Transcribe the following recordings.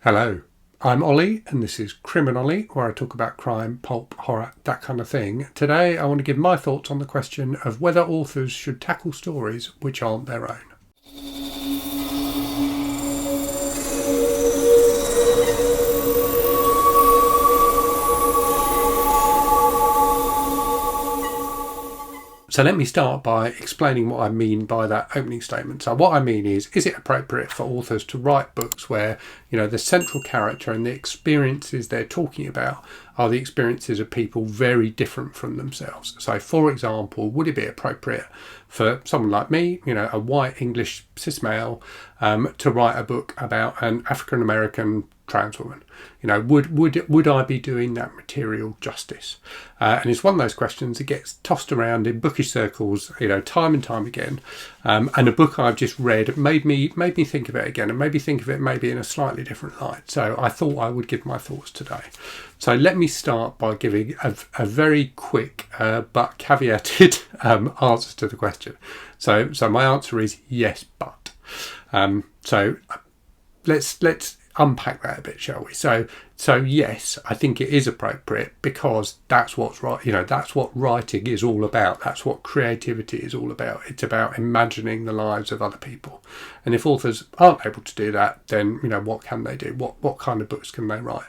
Hello, I'm Ollie and this is Criminally, where I talk about crime, pulp, horror, that kind of thing. Today I want to give my thoughts on the question of whether authors should tackle stories which aren't their own. So let me start by explaining what I mean by that opening statement. So what I mean is it appropriate for authors to write books where, the central character and the experiences they're talking about are the experiences of people very different from themselves? So for example, would it be appropriate for someone like me, a white English cis male, to write a book about an African American trans woman? Would I be doing that material justice? And it's one of those questions that gets tossed around in bookish circles, time and time again. And a book I've just read made me think of it again, and maybe think of it maybe in a slightly different light. So I thought I would give my thoughts today. So let me start by giving a very quick but caveated answer to the question. So my answer is yes, but. So let's unpack that a bit, shall we? So yes, I think it is appropriate because that's what's right. That's what writing is all about. That's what creativity is all about. It's about imagining the lives of other people. And if authors aren't able to do that, then what can they do? What kind of books can they write?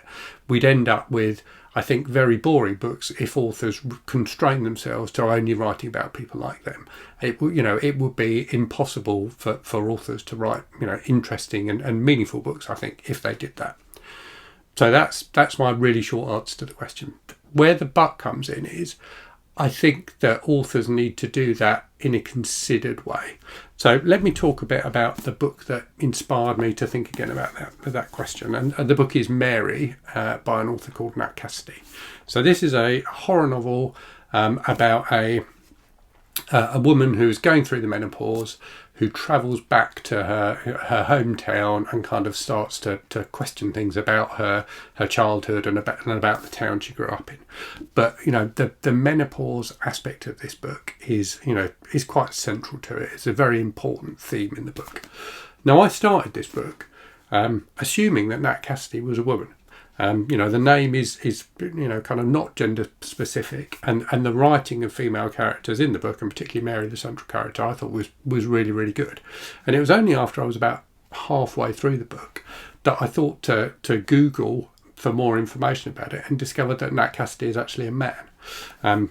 We'd end up with, I think, very boring books if authors constrain themselves to only writing about people like them. It would be impossible for authors to write, interesting and meaningful books, I think, if they did that. So that's my really short answer to the question. Where the but comes in is, I think that authors need to do that in a considered way. So let me talk a bit about the book that inspired me to think again about that question. And the book is Mary by an author called Nat Cassidy. So this is a horror novel about a woman who's going through the menopause, who travels back to her hometown and kind of starts to question things about her childhood and about the town she grew up in. But the menopause aspect of this book is quite central to it. It's a very important theme in the book. Now, I started this book assuming that Nat Cassidy was a woman. The name is kind of not gender specific, and the writing of female characters in the book, and particularly Mary, the central character, I thought was really, really good. And it was only after I was about halfway through the book that I thought to Google for more information about it, and discovered that Nat Cassidy is actually a man,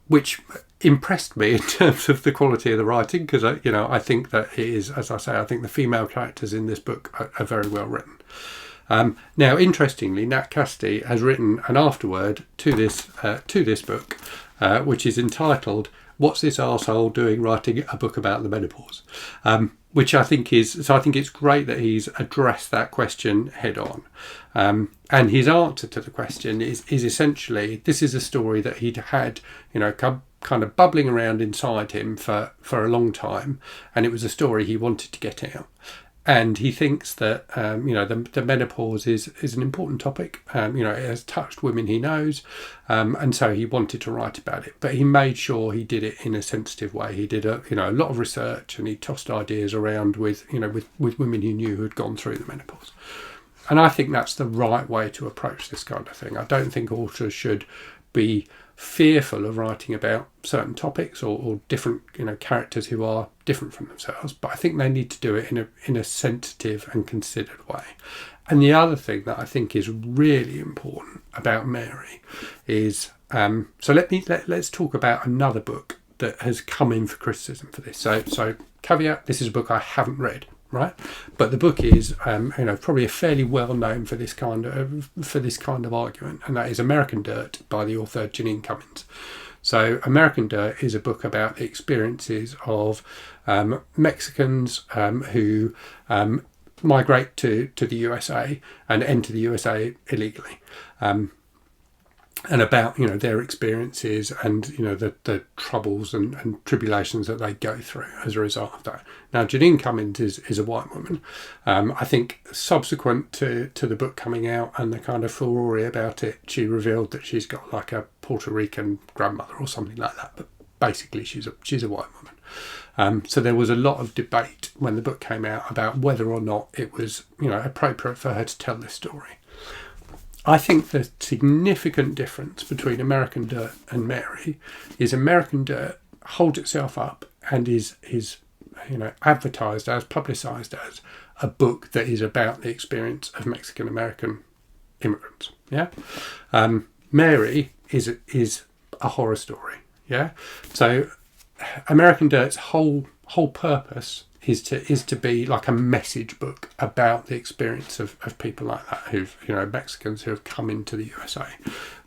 which impressed me in terms of the quality of the writing, because I think that it is, as I say, I think the female characters in this book are very well written. Now, interestingly, Nat Cassidy has written an afterword to this book, which is entitled "What's This Arsehole Doing Writing a Book About the Menopause?" Which I think it's great that he's addressed that question head on. And his answer to the question is essentially, this is a story that he'd had, kind of bubbling around inside him for a long time, and it was a story he wanted to get out. And he thinks that the menopause is an important topic. It has touched women he knows, and so he wanted to write about it. But he made sure he did it in a sensitive way. He did a lot of research, and he tossed ideas around with women he knew who had gone through the menopause. And I think that's the right way to approach this kind of thing. I don't think authors should be fearful of writing about certain topics or different characters who are different from themselves, but I think they need to do it in a sensitive and considered way. And the other thing that I think is really important about Mary is let's talk about another book that has come in for criticism for this. So caveat: this is a book I haven't read. Right, but the book is, probably a fairly well known for this kind of argument, and that is American Dirt by the author Janine Cummins. So, American Dirt is a book about the experiences of Mexicans who migrate to the USA and enter the USA illegally. And about their experiences and the troubles and tribulations that they go through as a result of that. Now, Janine Cummins is a white woman. I think subsequent to the book coming out and the kind of furore about it, she revealed that she's got like a Puerto Rican grandmother or something like that. basically she's a white woman. So there was a lot of debate when the book came out about whether or not it was, appropriate for her to tell this story. I think the significant difference between American Dirt and Mary is American Dirt holds itself up and is advertised as, publicised as a book that is about the experience of Mexican American immigrants. Yeah, Mary is a horror story. Yeah, so American Dirt's whole purpose is to be like a message book about the experience of people like that who've Mexicans who have come into the USA,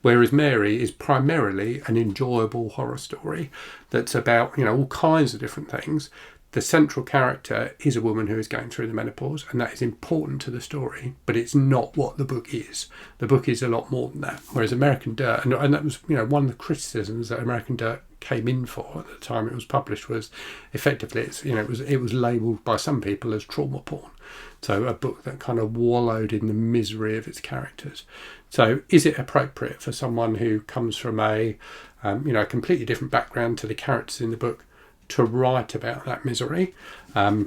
whereas Mary is primarily an enjoyable horror story that's about all kinds of different things. The central character is a woman who is going through the menopause, and that is important to the story, but it's not what the book is. The book is a lot more than that. Whereas American Dirt, and that was one of the criticisms that American Dirt came in for at the time it was published, was effectively it was labelled by some people as trauma porn. So a book that kind of wallowed in the misery of its characters. So is it appropriate for someone who comes from a completely different background to the characters in the book to write about that misery? I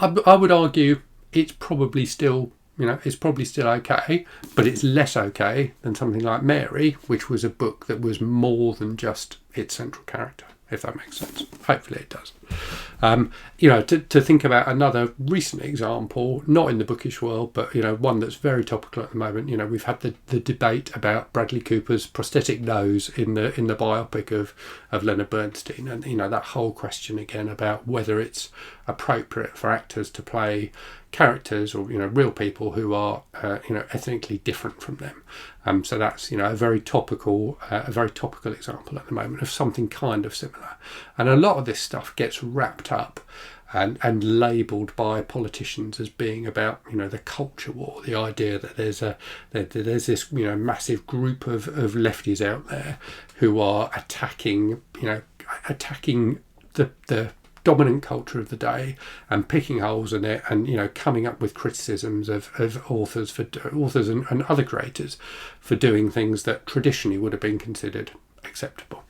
would argue it's probably still okay, but it's less okay than something like Mary, which was a book that was more than just its central character, if that makes sense. Hopefully it does. To think about another recent example, not in the bookish world, but one that's very topical at the moment. We've had the debate about Bradley Cooper's prosthetic nose in the biopic of Leonard Bernstein, and that whole question again about whether it's appropriate for actors to play characters or real people who are ethnically different from them. So that's a very topical example at the moment of something kind of similar. And a lot of this stuff gets wrapped up and labelled by politicians as being about the culture war, the idea that there's this massive group of lefties out there who are attacking the dominant culture of the day and picking holes in it, and coming up with criticisms of authors and other creators for doing things that traditionally would have been considered acceptable.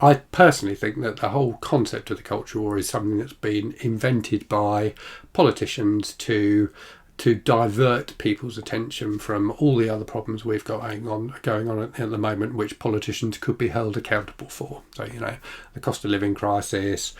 I personally think that the whole concept of the culture war is something that's been invented by politicians to divert people's attention from all the other problems we've got going on at the moment, which politicians could be held accountable for. So, the cost of living crisis,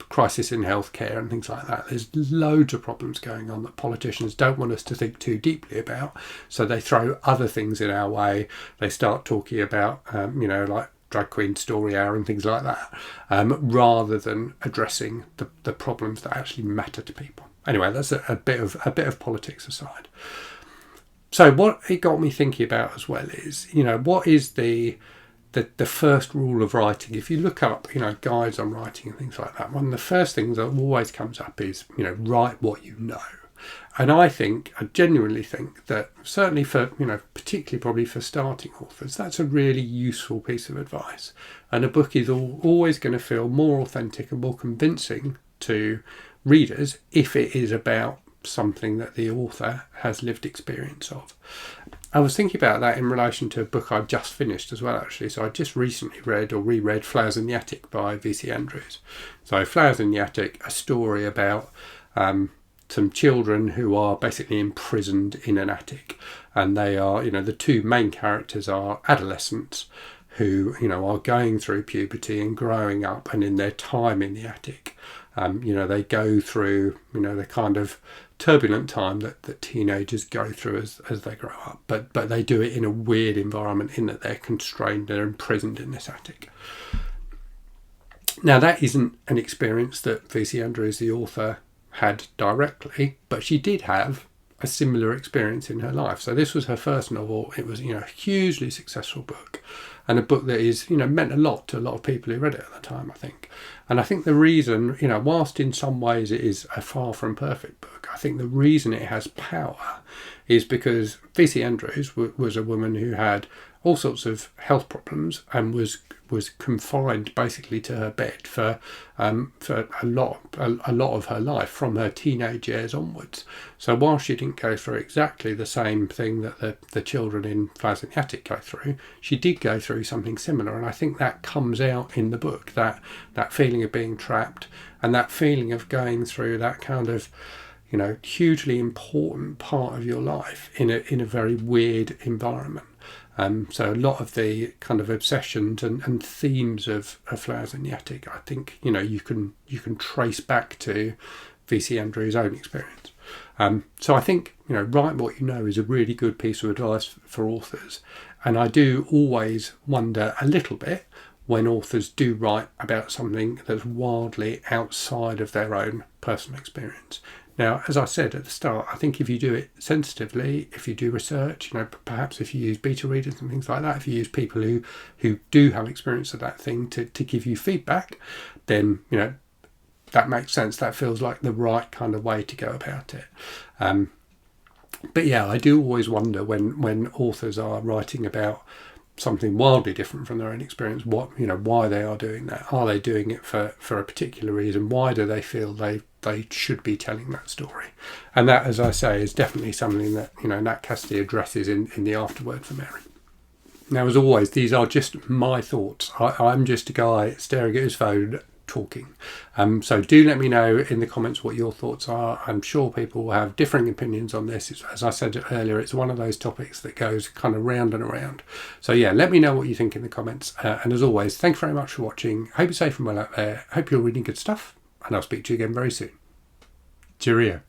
crisis in healthcare and things like that. There's loads of problems going on that politicians don't want us to think too deeply about. So they throw other things in our way. They start talking about, like drag queen story hour and things like that, rather than addressing the problems that actually matter to people. Anyway, that's a bit of politics aside. So what it got me thinking about as well is, what is the first rule of writing? If you look up, guides on writing and things like that, one of the first things that always comes up is, write what you know. And I genuinely think that certainly for, particularly probably for starting authors, that's a really useful piece of advice. And a book is always going to feel more authentic and more convincing to readers if it is about something that the author has lived experience of. I was thinking about that in relation to a book I've just finished as well, actually. So I just recently read or reread Flowers in the Attic by V.C. Andrews. So Flowers in the Attic, a story about some children who are basically imprisoned in an attic, and they are, the two main characters are adolescents who, are going through puberty and growing up, and in their time in the attic, they go through, the kind of turbulent time that teenagers go through as they grow up, but they do it in a weird environment in that they're constrained, they're imprisoned in this attic. Now, that isn't an experience that V.C. Andrews, the author, had directly, but she did have a similar experience in her life. So this was her first novel. It was, a hugely successful book, and a book that is, meant a lot to a lot of people who read it at the time, I think. And I think the reason, whilst in some ways it is a far from perfect book, I think the reason it has power is because V.C. Andrews was a woman who had all sorts of health problems and was confined basically to her bed for a lot of her life, from her teenage years onwards. So while she didn't go through exactly the same thing that the children in Flowers in the Attic go through, she did go through something similar, and I think that comes out in the book, that feeling of being trapped and that feeling of going through that kind of, you know, hugely important part of your life in a very weird environment. So a lot of the kind of obsessions and themes of Flowers in the Attic, I think, you know, you can trace back to V.C. Andrews' own experience. So I think, you know, write what you know is a really good piece of advice for authors. And I do always wonder a little bit when authors do write about something that's wildly outside of their own personal experience. Now, as I said at the start, I think if you do it sensitively, if you do research, you know, perhaps if you use beta readers and things like that, if you use people who do have experience of that thing to give you feedback, then, you know, that makes sense. That feels like the right kind of way to go about it. But yeah, I do always wonder when authors are writing about something wildly different from their own experience, why they are doing that. Are they doing it for a particular reason? Why do they feel they should be telling that story? And that, as I say, is definitely something that, you know, Nat Cassidy addresses in the afterword for Mary. Now, as always, these are just my thoughts. I'm just a guy staring at his phone talking. So do let me know in the comments what your thoughts are. I'm sure people will have differing opinions on this. As I said earlier, it's one of those topics that goes kind of round and around. So yeah, let me know what you think in the comments. And as always, thanks very much for watching. Hope you're safe and well out there. Hope you're reading good stuff. And I'll speak to you again very soon. Cheerio.